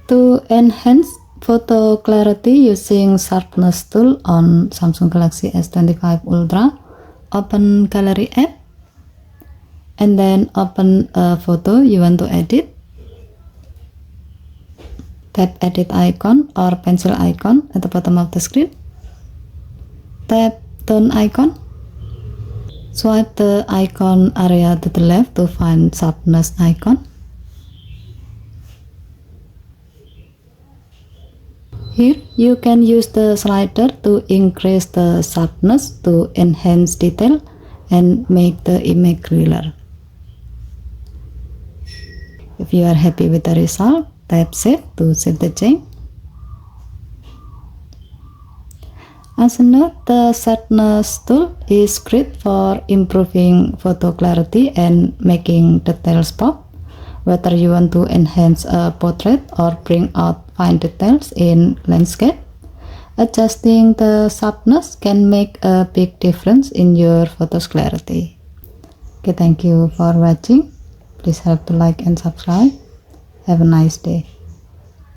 To enhance photo clarity using sharpness tool on Samsung Galaxy S25 Ultra, open Gallery app and then open a photo you want to edit. Tap edit icon or pencil icon at the bottom of the screen. Tap tone icon. Swipe the icon area to the left to find sharpness icon. Here you can use the slider to increase the sharpness to enhance detail and make the image clearer. If you are happy with the result, tap save to save the change. As a note, the sharpness tool is great for improving photo clarity and making details pop. Whether you want to enhance a portrait or bring out fine details in landscape, adjusting the sharpness can make a big difference in your photo's clarity. Okay, thank you for watching. Please help to like and subscribe. Have a nice day.